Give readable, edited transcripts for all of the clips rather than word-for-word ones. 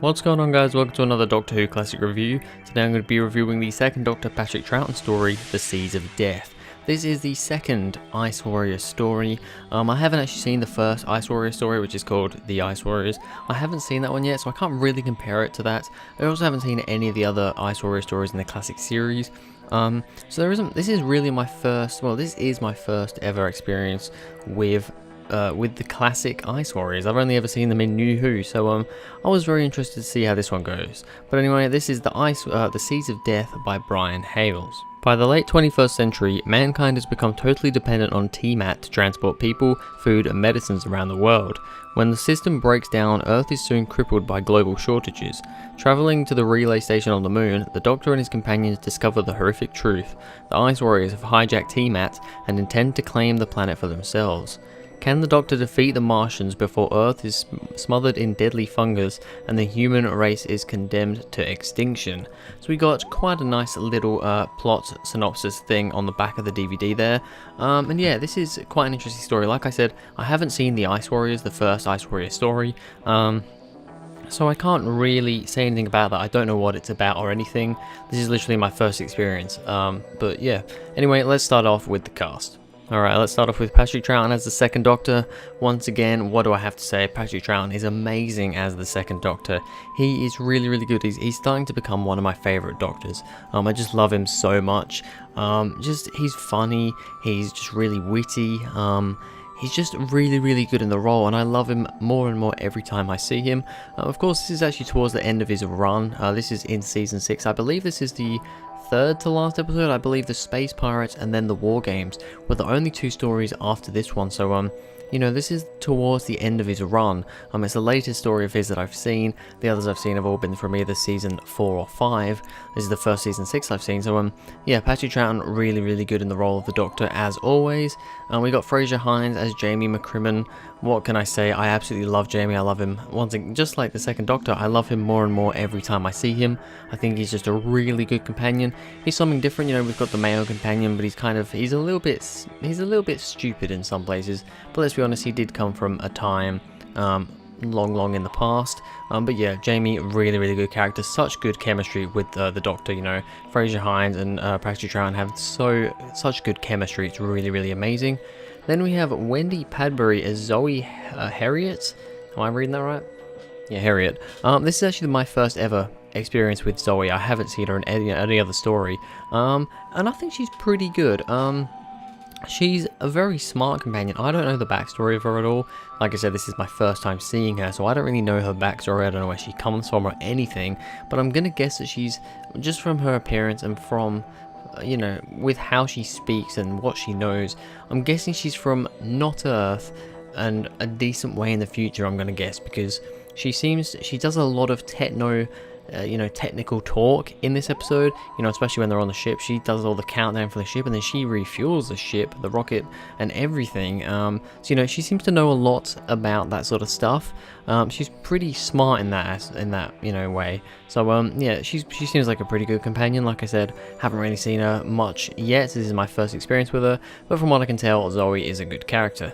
What's going on, guys? Welcome to another Doctor Who Classic review. Today I'm going to be reviewing the second Doctor Patrick Troughton story, The Seas of Death. This is the second Ice Warrior story. I haven't actually seen the first Ice Warrior story, which is called The Ice Warriors. I haven't seen that one yet, so I can't really compare it to that. I also haven't seen any of the other Ice Warrior stories in the classic series. This is really my first, this is my first ever experience with the classic Ice Warriors. I've only ever seen them in New Who, so I was very interested to see how this one goes. But anyway, this is The Seas of Death by Brian Hales. By the late 21st century, mankind has become totally dependent on TMAT to transport people, food and medicines around the world. When the system breaks down, Earth is soon crippled by global shortages. Travelling to the relay station on the moon, the Doctor and his companions discover the horrific truth. The Ice Warriors have hijacked TMAT and intend to claim the planet for themselves. Can the Doctor defeat the Martians before Earth is smothered in deadly fungus and the human race is condemned to extinction? So we got quite a nice little plot synopsis thing on the back of the DVD there. And yeah, this is quite an interesting story. Like I said, I haven't seen the Ice Warriors, the first Ice Warrior story. So I can't really say anything about that. I don't know what it's about or anything. This is literally my first experience. But yeah, anyway, let's start off with the cast. Alright, let's start off with Patrick Troughton as the second Doctor. Once again, what do I have to say? Patrick Troughton is amazing as the second Doctor. He is really good. He's starting to become one of my favourite Doctors. I just love him so much. He's funny, he's just really witty. He's just really good in the role, and I love him more and more every time I see him. Of course, this is actually towards the end of his run. This is in season 6. I believe this is the third to last episode. I believe the Space Pirates and then the War Games were the only two stories after this one. So you know, this is towards the end of his run. It's the latest story of his that I've seen. The others I've seen have all been from either season 4 or 5. This is the first season 6 I've seen. So yeah, Patrick Troughton really good in the role of the Doctor as always. We got Fraser Hines as Jamie McCrimmon. What can I say? I absolutely love Jamie. I love him. Once again, just like the second Doctor, I love him more and more every time I see him. I think he's just a really good companion. He's something different. You know, we've got the male companion, but he's a little bit stupid in some places. But let's be honest, he did come from a time long in the past. But yeah, Jamie, really good character. Such good chemistry with the Doctor. You know, Fraser Hines and Patrick Troughton have such good chemistry. It's really amazing. Then we have Wendy Padbury as Zoe Harriet. Am I reading that right? Yeah, Harriet. This is actually my first ever experience with Zoe. I haven't seen her in any other story. And I think she's pretty good. She's a very smart companion. I don't know the backstory of her at all. Like I said, this is my first time seeing her, so I don't really know her backstory. I don't know where she comes from or anything. But I'm gonna guess that she's, just from her appearance and from, you know, with how she speaks and what she knows, I'm guessing she's from not Earth and a decent way in the future, I'm gonna guess, because she does a lot of technical talk in this episode, you know, especially when they're on the ship. She does all the countdown for the ship, and then she refuels the ship, the rocket, and everything. So, you know, she seems to know a lot about that sort of stuff. She's pretty smart in that you know, way. So, yeah, she seems like a pretty good companion. Like I said, haven't really seen her much yet. This is my first experience with her, but from what I can tell, Zoe is a good character.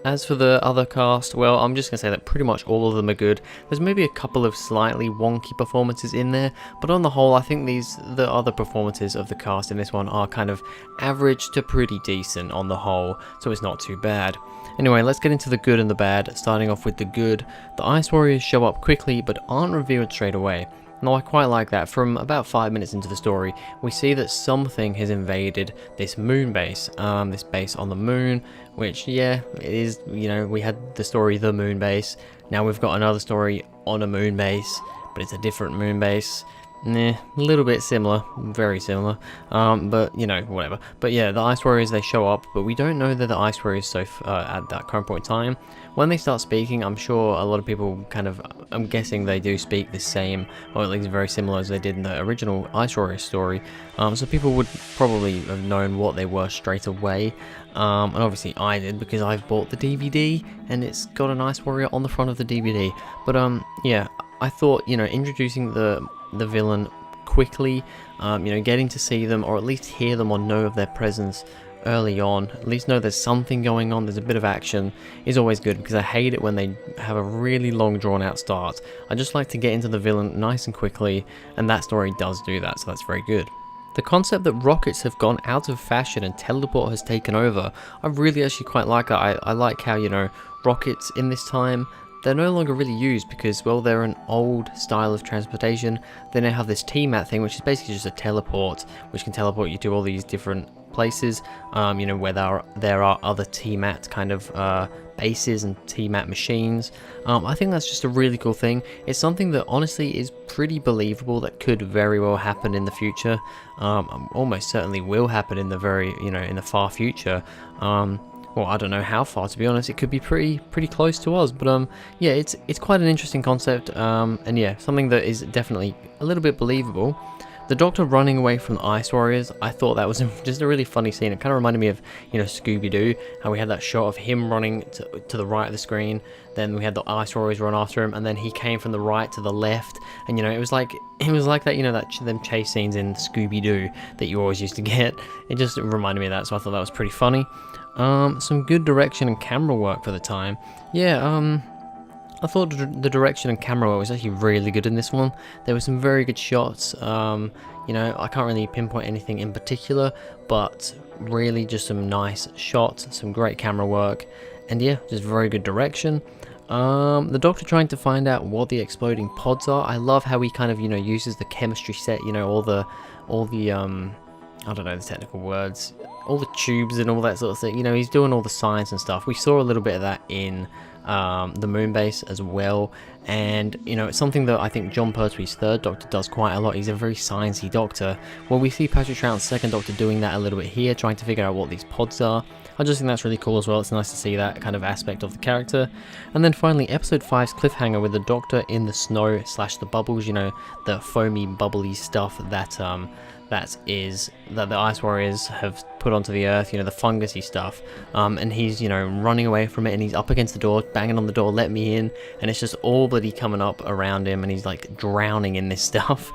As for the other cast, well, I'm just going to say that pretty much all of them are good. There's maybe a couple of slightly wonky performances in there, but on the whole, I think the other performances of the cast in this one are kind of average to pretty decent on the whole, so it's not too bad. Anyway, let's get into the good and the bad, starting off with the good. The Ice Warriors show up quickly, but aren't revealed straight away. Now, I quite like that. From about 5 minutes into the story, we see that something has invaded this moon base, this base on the moon, which, yeah, it is, you know, we had the story The Moon Base, now we've got another story on a moon base, but it's a different moon base. A little bit similar, very similar, but, you know, whatever. But yeah, the Ice Warriors, they show up, but we don't know they're the Ice Warriors at that current point in time. When they start speaking, I'm sure a lot of people I'm guessing they do speak the same, or at least very similar as they did in the original Ice Warriors story. So people would probably have known what they were straight away. And obviously I did, because I've bought the DVD, and it's got an Ice Warrior on the front of the DVD. But yeah, I thought, you know, introducing the villain quickly, you know, getting to see them, or at least hear them or know of their presence, early on, at least know there's something going on, there's a bit of action, is always good, because I hate it when they have a really long drawn out start. I just like to get into the villain nice and quickly, and that story does do that, so that's very good. The concept that rockets have gone out of fashion and teleport has taken over, I really actually quite like that. I like how, you know, rockets in this time, they're no longer really used because, well, they're an old style of transportation. They now have this TMAT thing, which is basically just a teleport, which can teleport you to all these different places, you know, where there are other TMAT kind of bases and TMAT machines. I think that's just a really cool thing. It's something that honestly is pretty believable that could very well happen in the future. Almost certainly will happen in the in the far future. Well, I don't know how far, to be honest. It could be pretty close to us, but yeah, it's quite an interesting concept, and yeah, something that is definitely a little bit believable. The Doctor running away from the Ice Warriors, I thought that was just a really funny scene. It kind of reminded me of, you know, Scooby-Doo, how we had that shot of him running to the right of the screen, then we had the Ice Warriors run after him, and then he came from the right to the left, and, you know, it was like that, you know, them chase scenes in Scooby-Doo that you always used to get. It just reminded me of that, so I thought that was pretty funny. Some good direction and camera work for the time. Yeah, I thought the direction and camera work was actually really good in this one. There were some very good shots. You know, I can't really pinpoint anything in particular, but really just some nice shots, some great camera work, and yeah, just very good direction. The Doctor trying to find out what the exploding pods are. I love how he kind of, you know, uses the chemistry set, you know, all the I don't know the technical words, all the tubes and all that sort of thing. You know, he's doing all the science and stuff. We saw a little bit of that in the moon base as well, and you know, it's something that I think John Pertwee's third Doctor does quite a lot. He's a very sciencey Doctor. Well, we see Patrick Troughton's second Doctor doing that a little bit here, trying to figure out what these pods are. I just think that's really cool as well. It's nice to see that kind of aspect of the character. And then finally, episode 5's cliffhanger with the Doctor in the snow / the bubbles, you know, the foamy bubbly stuff that the Ice Warriors have put onto the Earth, you know, the fungusy stuff, and he's, you know, running away from it, and he's up against the door, banging on the door, let me in, and it's just all bloody coming up around him, and he's like drowning in this stuff.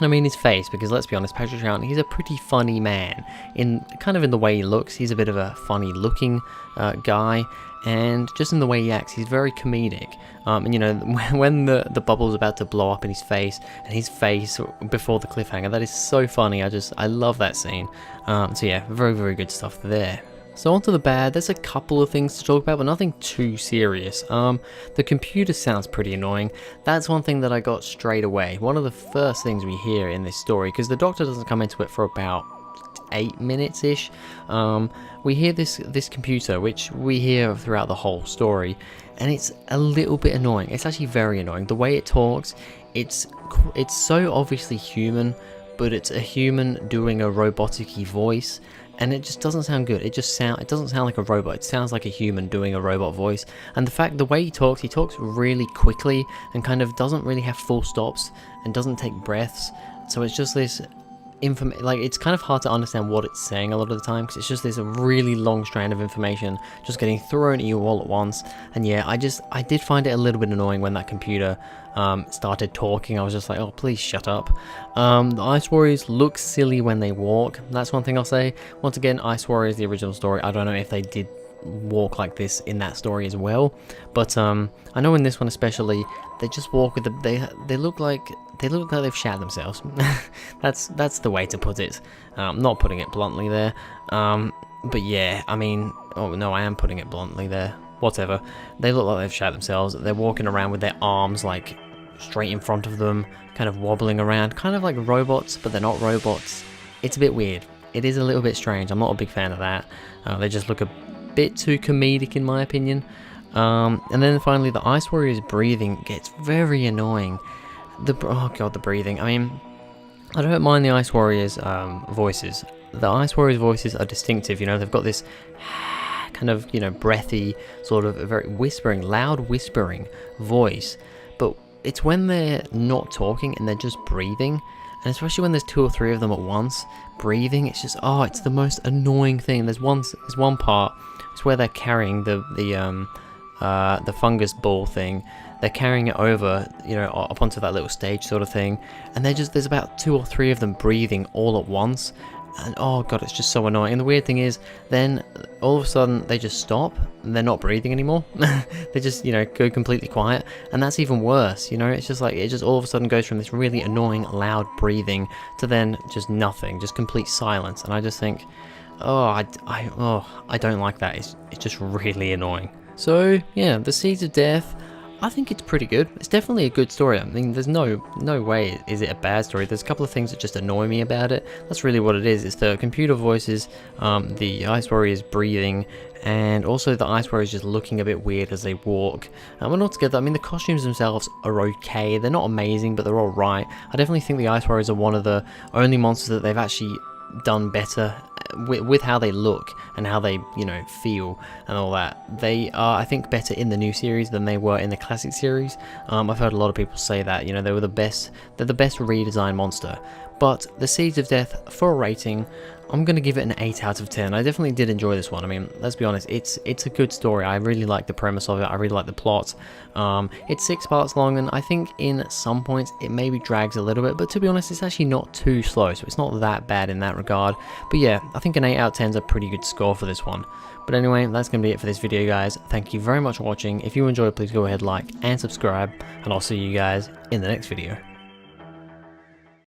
I mean his face, because let's be honest, Patrick Troughton, he's a pretty funny man, in the way he looks. He's a bit of a funny looking guy, and just in the way he acts, he's very comedic. And you know, when the bubble's about to blow up in his face, and his face before the cliffhanger, that is so funny. I love that scene. So yeah, very, very good stuff there. So onto the bad, there's a couple of things to talk about, but nothing too serious. The computer sounds pretty annoying. That's one thing that I got straight away. One of the first things we hear in this story, because the Doctor doesn't come into it for about 8 minutes-ish. We hear this computer, which we hear throughout the whole story, and it's a little bit annoying. It's actually very annoying. The way it talks, it's so obviously human, but it's a human doing a robotic-y voice, and it just doesn't sound good. It doesn't sound like a robot. It sounds like a human doing a robot voice. And the way he talks really quickly and kind of doesn't really have full stops and doesn't take breaths. So it's just this like, it's kind of hard to understand what it's saying a lot of the time, because it's just this really long strand of information just getting thrown at you all at once. And yeah, I did find it a little bit annoying when that computer started talking. I was just like, oh, please shut up. The Ice Warriors look silly when they walk. That's one thing I'll say. Once again, Ice Warriors, the original story, I don't know if they did walk like this in that story as well, but I know in this one especially, they just walk with they look like they've shat themselves. that's the way to put it. Not putting it bluntly there, but yeah, I mean, oh no, I am putting it bluntly there. Whatever. They look like they've shat themselves. They're walking around with their arms like straight in front of them, kind of wobbling around, kind of like robots, but they're not robots. It's a bit weird. It is a little bit strange. I'm not a big fan of that. They just look a bit too comedic in my opinion. And then finally, the Ice Warriors breathing gets very annoying. Oh god, the breathing. I mean, I don't mind the Ice Warriors voices. The Ice Warriors voices are distinctive, you know, they've got this kind of, you know, breathy, sort of a very loud whispering voice, but it's when they're not talking and they're just breathing, and especially when there's 2 or 3 of them at once breathing, it's just, oh, it's the most annoying thing. There's one part, it's where they're carrying the fungus ball thing. They're carrying it over, you know, up onto that little stage sort of thing, and there's about 2 or 3 of them breathing all at once, And oh god, it's just so annoying. And the weird thing is, then all of a sudden they just stop and they're not breathing anymore. They just, you know, go completely quiet, and that's even worse. You know, it's just like it just all of a sudden goes from this really annoying loud breathing to then just nothing, just complete silence. And I just think, oh, I don't like that. It's just really annoying. So yeah, the Seeds of Death, I think it's pretty good. It's definitely a good story. I mean, there's no way is it a bad story. There's a couple of things that just annoy me about it. That's really what it is. It's the computer voices, the Ice Warriors breathing, and also the Ice Warriors just looking a bit weird as they walk. And altogether, I mean, the costumes themselves are okay. They're not amazing, but they're alright. I definitely think the Ice Warriors are one of the only monsters that they've actually done better with how they look and how they, you know, feel and all that. They are, I think, better in the new series than they were in the classic series. I've heard a lot of people say that, you know, they're the best redesigned monster. But the Seeds of Death, for a rating, I'm going to give it an 8 out of 10. I definitely did enjoy this one. I mean, let's be honest, it's a good story. I really like the premise of it. I really like the plot. It's 6 parts long, and I think in some points it maybe drags a little bit, but to be honest, it's actually not too slow, so it's not that bad in that regard. But yeah, I think an 8 out of 10 is a pretty good score for this one. But anyway, that's going to be it for this video, guys. Thank you very much for watching. If you enjoyed, please go ahead, like and subscribe, and I'll see you guys in the next video.